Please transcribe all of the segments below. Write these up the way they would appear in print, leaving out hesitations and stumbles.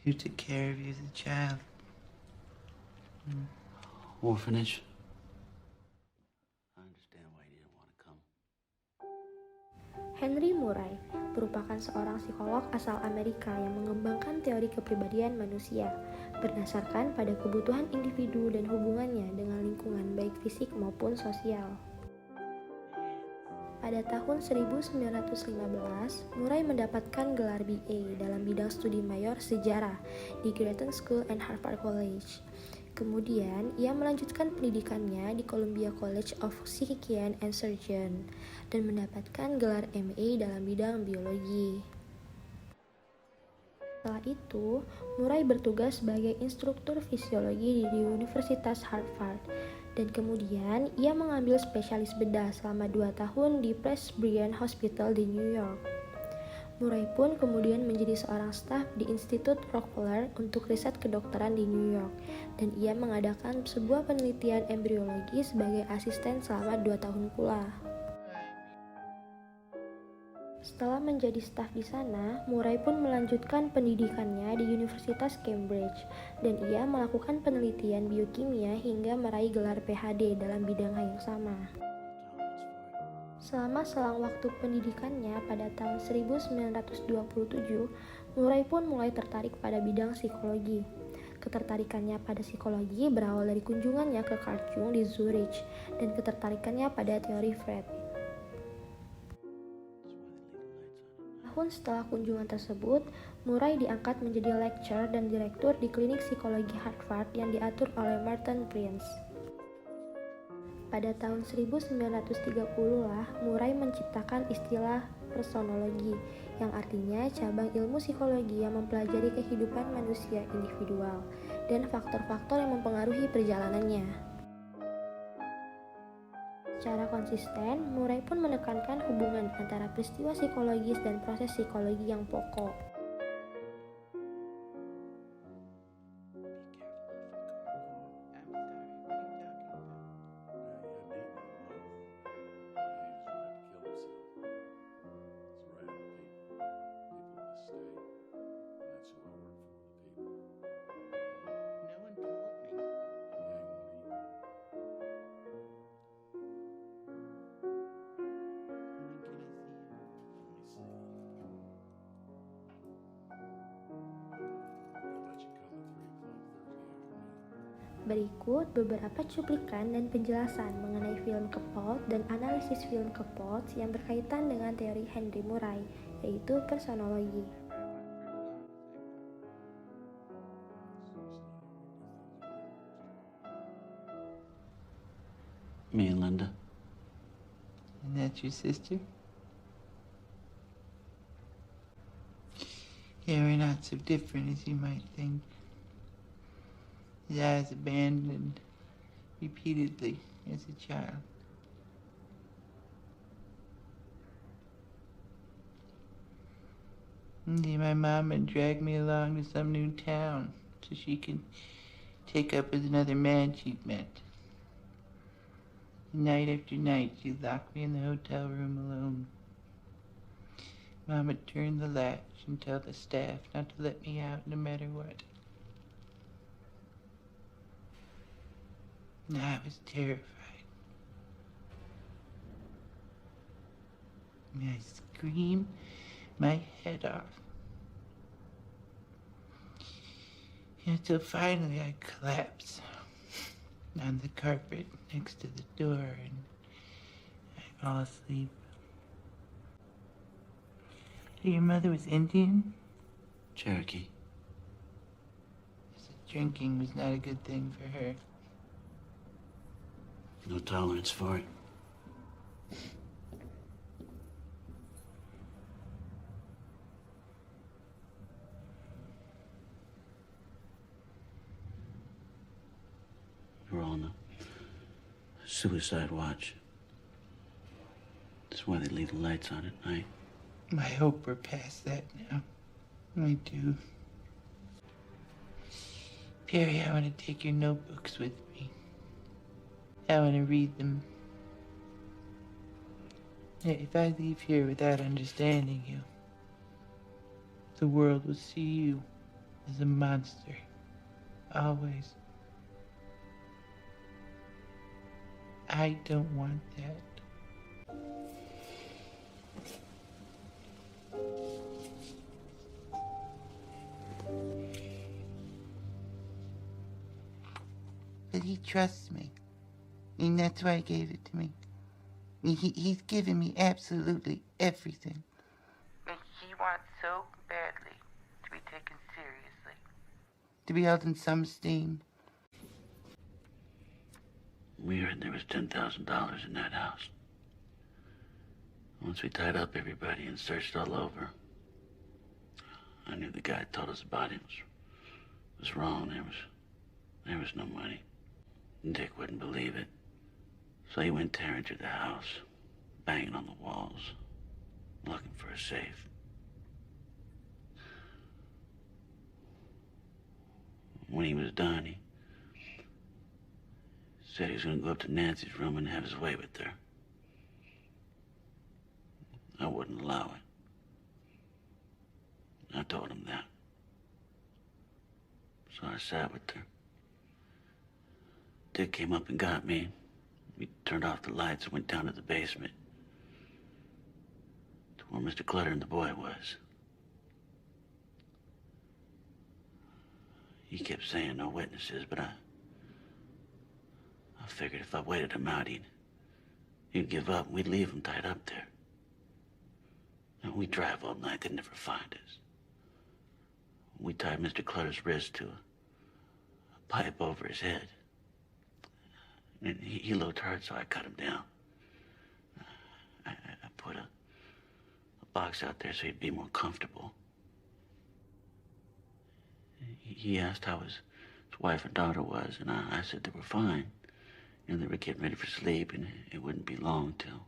Who took care of you as a child? Orphanage. I understand why you didn't want to come. Henry Murray merupakan seorang psikolog asal Amerika yang mengembangkan teori kepribadian manusia berdasarkan pada kebutuhan individu dan hubungannya dengan lingkungan baik fisik maupun sosial. Pada tahun 1915, Murray mendapatkan gelar BA dalam bidang studi mayor sejarah di Grattan School and Harvard College. Kemudian, ia melanjutkan pendidikannya di Columbia College of Physician and Surgeon dan mendapatkan gelar MA dalam bidang biologi. Setelah itu, Murray bertugas sebagai instruktur fisiologi di Universitas Harvard dan kemudian ia mengambil spesialis bedah selama 2 tahun di Presbyterian Hospital di New York. Murray pun kemudian menjadi seorang staf di Institut Rockefeller untuk riset kedokteran di New York dan ia mengadakan sebuah penelitian embriologi sebagai asisten selama 2 tahun pula. Setelah menjadi staf di sana, Murray pun melanjutkan pendidikannya di Universitas Cambridge dan ia melakukan penelitian biokimia hingga meraih gelar PhD dalam bidang yang sama. Selama selang waktu pendidikannya pada tahun 1927, Murray pun mulai tertarik pada bidang psikologi. Ketertarikannya pada psikologi berawal dari kunjungannya ke Carl Jung di Zurich dan ketertarikannya pada teori Freud. Tahun setelah kunjungan tersebut, Murray diangkat menjadi lecturer dan direktur di klinik psikologi Harvard yang diatur oleh Merton Prince. Pada tahun 1930-lah, Murray menciptakan istilah personologi, yang artinya cabang ilmu psikologi yang mempelajari kehidupan manusia individual dan faktor-faktor yang mempengaruhi perjalanannya. Secara konsisten, Murray pun menekankan hubungan antara peristiwa psikologis dan proses psikologi yang pokok. Berikut beberapa cuplikan dan penjelasan mengenai film Capult dan analisis film Capult yang berkaitan dengan teori Henry Murray, yaitu personologi. Me and Linda. And that's your sister? Yeah, we're not so different as you might think. I was abandoned repeatedly as a child. One day my mom had dragged me along to some new town so she could take up with another man she'd met. Night after night, she'd lock me in the hotel room alone. Mom would turn the latch and tell the staff not to let me out no matter what. I was terrified. I screamed my head off. Until finally I collapsed on the carpet next to the door and I fall asleep. Your mother was Indian? Cherokee. So drinking was not a good thing for her. No tolerance for it. You're on the suicide watch. That's why they leave the lights on at night. I hope we're past that now. I do. Perry, I want to take your notebooks with me. I want to read them. If I leave here without understanding you, the world will see you was a monster. Always. I don't want that. But he trusts me. And that's why he gave it to me. He's given me absolutely everything. But he wants so badly to be taken seriously. To be held in some esteem. We heard there was $10,000 in that house. Once we tied up everybody and searched all over, I knew the guy told us about it was wrong. There was no money. Dick wouldn't believe it. So he went tearing through the house, banging on the walls, looking for a safe. When he was done, he said he was going to go up to Nancy's room and have his way with her. I wouldn't allow it. I told him that. So I sat with her. Dick came up and got me. We turned off the lights and went down to the basement, to where Mr. Clutter and the boy was. He kept saying no witnesses, but I figured if I waited him out, he'd give up and we'd leave him tied up there. And we'd drive all night, they'd never find us. We tied Mr. Clutter's wrist to a pipe over his head. And he looked hurt, so I cut him down. I put a box out there so he'd be more comfortable. He asked how his wife and daughter was, and I said they were fine. You know, they were getting ready for sleep, and it wouldn't be long till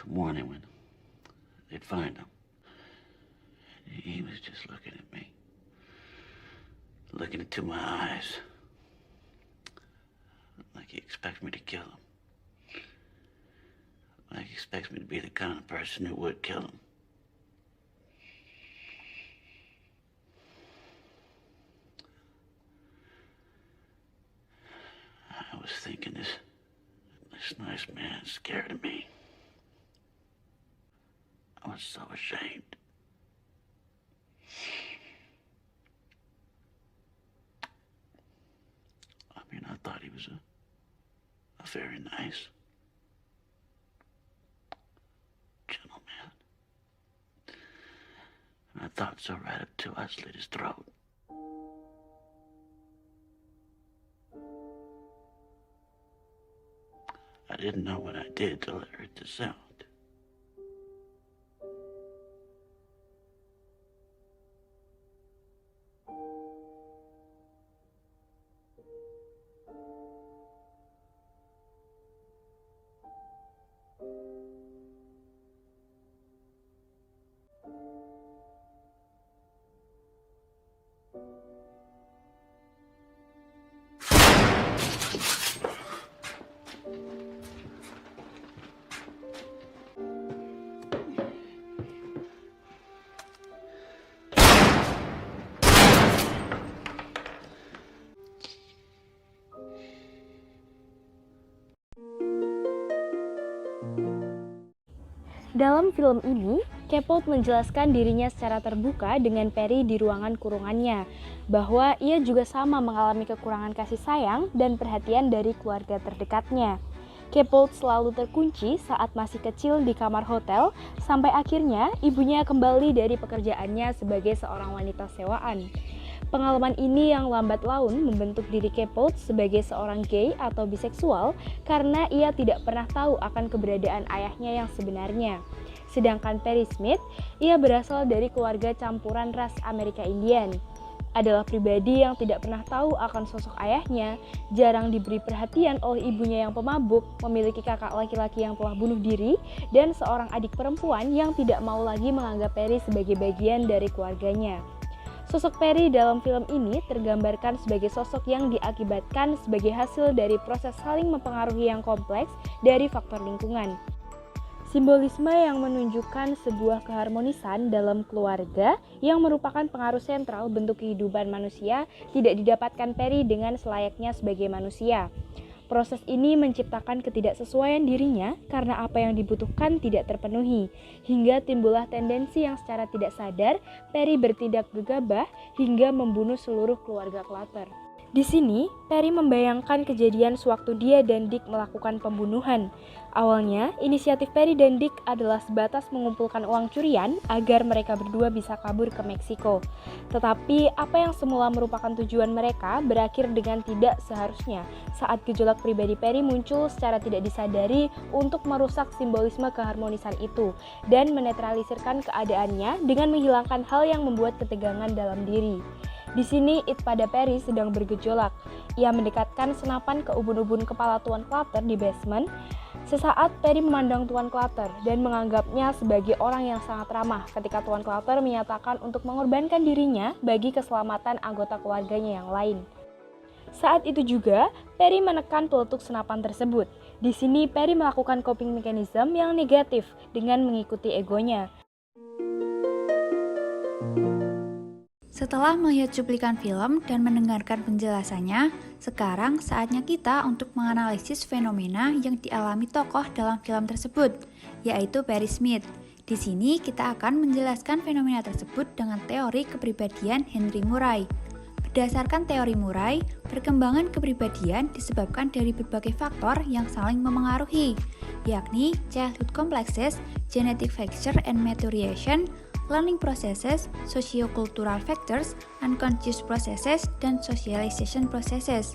morning when they'd find them. He was just looking at me, looking into my eyes, like he expects me to kill him. Like he expects me to be the kind of person who would kill him. I was thinking this nice man scared of me. I was so ashamed. I mean, I thought he was a very nice gentleman. And I thought so right up till I slit his throat. I didn't know what I did till I heard the sound. Dalam film ini, Capote menjelaskan dirinya secara terbuka dengan Perry di ruangan kurungannya, bahwa ia juga sama mengalami kekurangan kasih sayang dan perhatian dari keluarga terdekatnya. Capote selalu terkunci saat masih kecil di kamar hotel, sampai akhirnya ibunya kembali dari pekerjaannya sebagai seorang wanita sewaan. Pengalaman ini yang lambat laun membentuk diri Capote sebagai seorang gay atau biseksual karena ia tidak pernah tahu akan keberadaan ayahnya yang sebenarnya. Sedangkan Perry Smith, ia berasal dari keluarga campuran ras Amerika Indian. Adalah pribadi yang tidak pernah tahu akan sosok ayahnya, jarang diberi perhatian oleh ibunya yang pemabuk, memiliki kakak laki-laki yang telah bunuh diri, dan seorang adik perempuan yang tidak mau lagi menganggap Perry sebagai bagian dari keluarganya. Sosok Perry dalam film ini tergambarkan sebagai sosok yang diakibatkan sebagai hasil dari proses saling mempengaruhi yang kompleks dari faktor lingkungan. Simbolisme yang menunjukkan sebuah keharmonisan dalam keluarga yang merupakan pengaruh sentral bentuk kehidupan manusia tidak didapatkan Perry dengan selayaknya sebagai manusia. Proses ini menciptakan ketidaksesuaian dirinya karena apa yang dibutuhkan tidak terpenuhi, hingga timbullah tendensi yang secara tidak sadar Perry bertindak gegabah hingga membunuh seluruh keluarga Clutter. Di sini, Perry membayangkan kejadian sewaktu dia dan Dick melakukan pembunuhan. Awalnya, inisiatif Perry dan Dick adalah sebatas mengumpulkan uang curian agar mereka berdua bisa kabur ke Meksiko. Tetapi, apa yang semula merupakan tujuan mereka berakhir dengan tidak seharusnya saat gejolak pribadi Perry muncul secara tidak disadari untuk merusak simbolisme keharmonisan itu dan menetralisirkan keadaannya dengan menghilangkan hal yang membuat ketegangan dalam diri. Di sini, It pada Perry sedang bergejolak. Ia mendekatkan senapan ke ubun-ubun kepala Tuan Clutter di basement. Sesaat Perry memandang Tuan Clutter dan menganggapnya sebagai orang yang sangat ramah ketika Tuan Clutter menyatakan untuk mengorbankan dirinya bagi keselamatan anggota keluarganya yang lain. Saat itu juga, Perry menekan peletuk senapan tersebut. Di sini, Perry melakukan coping mechanism yang negatif dengan mengikuti egonya. Setelah melihat cuplikan film dan mendengarkan penjelasannya, sekarang saatnya kita untuk menganalisis fenomena yang dialami tokoh dalam film tersebut, yaitu Perry Smith. Di sini kita akan menjelaskan fenomena tersebut dengan teori kepribadian Henry Murray. Berdasarkan teori Murray, perkembangan kepribadian disebabkan dari berbagai faktor yang saling memengaruhi, yakni childhood complexes, genetic factor and maturation, learning processes, socio-cultural factors, unconscious processes, dan socialization processes.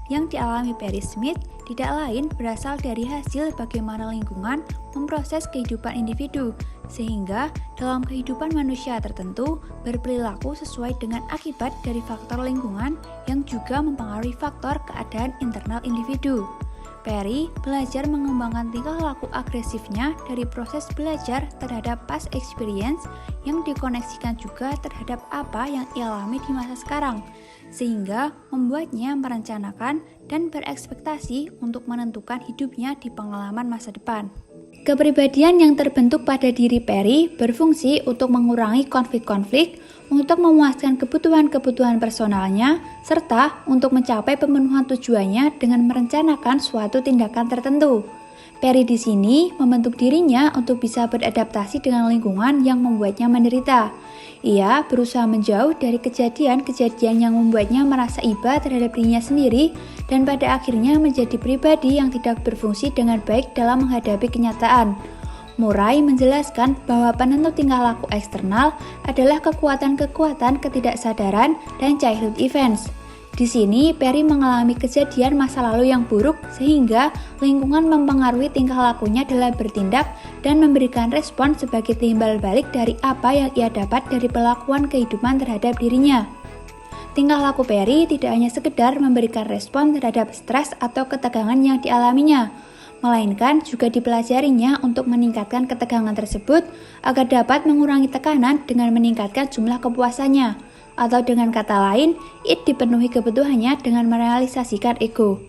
Yang dialami Perry Smith tidak lain berasal dari hasil bagaimana lingkungan memproses kehidupan individu, sehingga dalam kehidupan manusia tertentu berperilaku sesuai dengan akibat dari faktor lingkungan yang juga mempengaruhi faktor keadaan internal individu. Perry belajar mengembangkan tingkah laku agresifnya dari proses belajar terhadap past experience yang dikoneksikan juga terhadap apa yang ia alami di masa sekarang, sehingga membuatnya merencanakan dan berekspektasi untuk menentukan hidupnya di pengalaman masa depan. Kepribadian yang terbentuk pada diri Perry berfungsi untuk mengurangi konflik-konflik, untuk memuaskan kebutuhan-kebutuhan personalnya, serta untuk mencapai pemenuhan tujuannya dengan merencanakan suatu tindakan tertentu. Perry di sini membentuk dirinya untuk bisa beradaptasi dengan lingkungan yang membuatnya menderita. Ia berusaha menjauh dari kejadian-kejadian yang membuatnya merasa iba terhadap dirinya sendiri dan pada akhirnya menjadi pribadi yang tidak berfungsi dengan baik dalam menghadapi kenyataan. Murray menjelaskan bahwa penentu tingkah laku eksternal adalah kekuatan-kekuatan ketidaksadaran dan childhood events. Di sini, Perry mengalami kejadian masa lalu yang buruk sehingga lingkungan mempengaruhi tingkah lakunya dalam bertindak dan memberikan respon sebagai timbal balik dari apa yang ia dapat dari perlakuan kehidupan terhadap dirinya. Tingkah laku Perry tidak hanya sekedar memberikan respon terhadap stres atau ketegangan yang dialaminya, melainkan juga dipelajarinya untuk meningkatkan ketegangan tersebut agar dapat mengurangi tekanan dengan meningkatkan jumlah kepuasannya. Atau dengan kata lain, It dipenuhi kebutuhannya dengan merealisasikan ego.